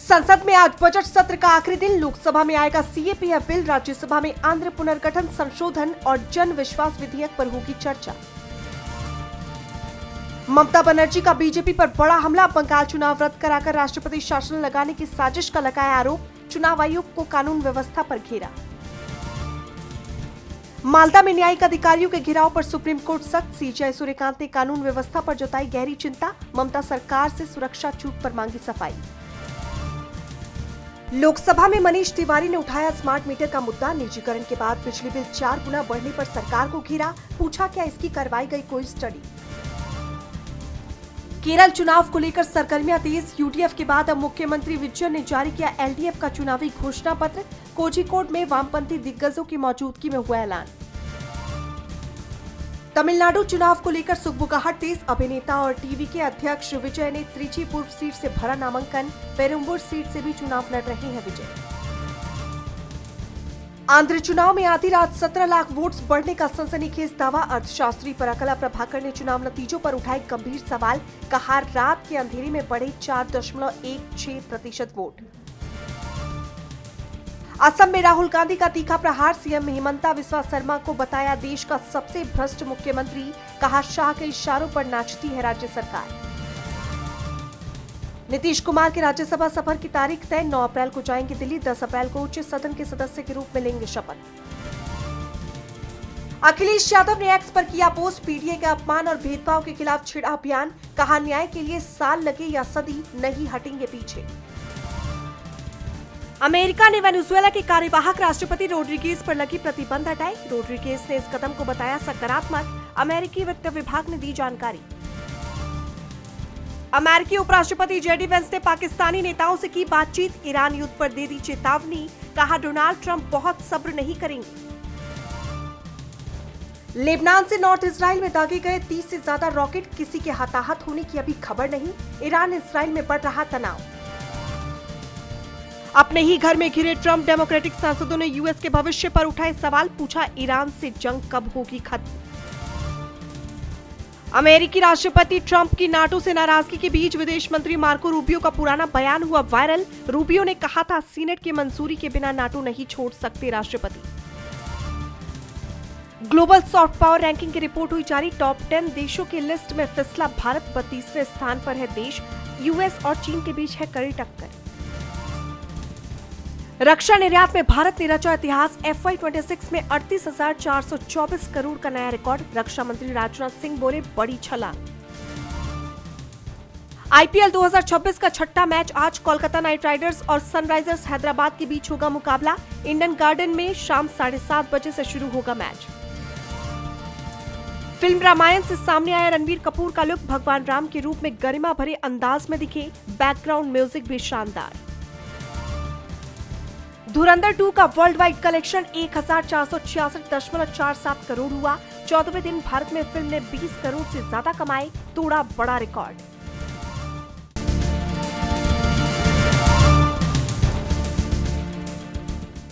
संसद में आज बजट सत्र का आखिरी दिन। लोकसभा में आएगा सीएपीएफ बिल, राज्यसभा में आंध्र पुनर्गठन संशोधन और जन विश्वास विधेयक पर होगी चर्चा। ममता बनर्जी का बीजेपी पर बड़ा हमला, बंगाल चुनाव रद्द कराकर राष्ट्रपति शासन लगाने की साजिश का लगाया आरोप। चुनाव आयोग को कानून व्यवस्था पर घेरा। मालदा में न्यायिक अधिकारियों के घेराव पर सुप्रीम कोर्ट सख्त, सीजेआई सूर्यकांत ने कानून व्यवस्था पर जताई गहरी चिंता। ममता सरकार से सुरक्षा चूक पर मांगी सफाई। लोकसभा में मनीष तिवारी ने उठाया स्मार्ट मीटर का मुद्दा। निजीकरण के बाद बिजली बिल 4 गुना बढ़ने पर सरकार को घेरा, पूछा क्या इसकी करवाई गई कोई स्टडी। केरल चुनाव को लेकर सरगर्मियां तेज। यूडीएफ के बाद अब मुख्यमंत्री विजयन ने जारी किया एलडीएफ का चुनावी घोषणा पत्र। कोझिकोड में वामपंथी दिग्गजों की मौजूदगी में हुआ ऐलान। तमिलनाडु चुनाव को लेकर सुगबुगाहट तेज। अभिनेता और टीवी के अध्यक्ष विजय ने त्रिची पूर्व सीट से भरा नामांकन। पेरुम्बूर सीट से भी चुनाव लड़ रहे हैं विजय। आंध्र चुनाव में आधी रात 17 लाख वोट्स बढ़ने का सनसनीखेज दावा। अर्थशास्त्री पराकला प्रभाकर ने चुनाव नतीजों पर उठाए गंभीर सवाल। कहा रात के अंधेरे में बढ़े 4.16% वोट। असम में राहुल गांधी का तीखा प्रहार। सीएम हिमंता बिस्वा शर्मा को बताया देश का सबसे भ्रष्ट मुख्यमंत्री। कहा शाह के इशारों पर नाचती है राज्य सरकार। नीतीश कुमार के राज्यसभा सफर की तारीख तय। 9 अप्रैल को जाएंगे दिल्ली, 10 अप्रैल को उच्च सदन के सदस्य के रूप में लेंगे शपथ। अखिलेश यादव ने एक्स पर किया पोस्ट। पीडीए के अपमान और भेदभाव के खिलाफ छिड़ा अभियान। कहा न्याय के लिए साल लगे या सदी, नहीं हटेंगे पीछे। अमेरिका ने वेनेजुएला के कार्यवाहक राष्ट्रपति रोड्रिगेज पर लगी प्रतिबंध हटाए। रोड्रिगेज ने इस कदम को बताया सकारात्मक। अमेरिकी वित्त विभाग ने दी जानकारी। अमेरिकी उपराष्ट्रपति जेडी वेंस ने पाकिस्तानी नेताओं से की बातचीत। ईरान युद्ध पर दे दी चेतावनी। कहा डोनाल्ड ट्रंप बहुत सब्र नहीं करेंगे। लेबनान से नॉर्थ इजराइल में दागे गए 30 से ज्यादा रॉकेट। किसी के हताहत होने की अभी खबर नहीं। ईरान इजराइल में बढ़ रहा तनाव। अपने ही घर में घिरे ट्रंप डेमोक्रेटिक सांसदों ने यूएस के भविष्य पर उठाए सवाल। पूछा ईरान से जंग कब होगी खत्म। अमेरिकी राष्ट्रपति ट्रंप की नाटो से नाराजगी के बीच विदेश मंत्री मार्को रूबियो का पुराना बयान हुआ वायरल। रूबियो ने कहा था सीनेट की मंजूरी के बिना नाटो नहीं छोड़ सकते राष्ट्रपति। ग्लोबल सॉफ्ट पावर रैंकिंग की रिपोर्ट हुई जारी। टॉप 10 देशों की लिस्ट में फिसला भारत। 32वें स्थान पर है देश। यूएस और चीन के बीच है कड़ी टक्कर। रक्षा निर्यात में भारत ने रचा इतिहास। FY26 में 38,424 करोड़ का नया रिकॉर्ड। रक्षा मंत्री राजनाथ सिंह बोले बड़ी छलांग। आईपीएल 2026 का छठा मैच आज कोलकाता नाइट राइडर्स और सनराइजर्स हैदराबाद के बीच होगा मुकाबला। इंडन गार्डन में शाम 7:30 बजे से शुरू होगा मैच। फिल्म रामायण से सामने आया रणबीर कपूर का लुक। भगवान राम के रूप में गरिमा भरे अंदाज में दिखे। बैकग्राउंड म्यूजिक भी शानदार। धुरंधर 2 का वर्ल्ड वाइड कलेक्शन 1466.47 करोड़ हुआ। 14वें दिन भारत में फिल्म ने 20 करोड़ से ज्यादा कमाए, तोड़ा बड़ा रिकॉर्ड।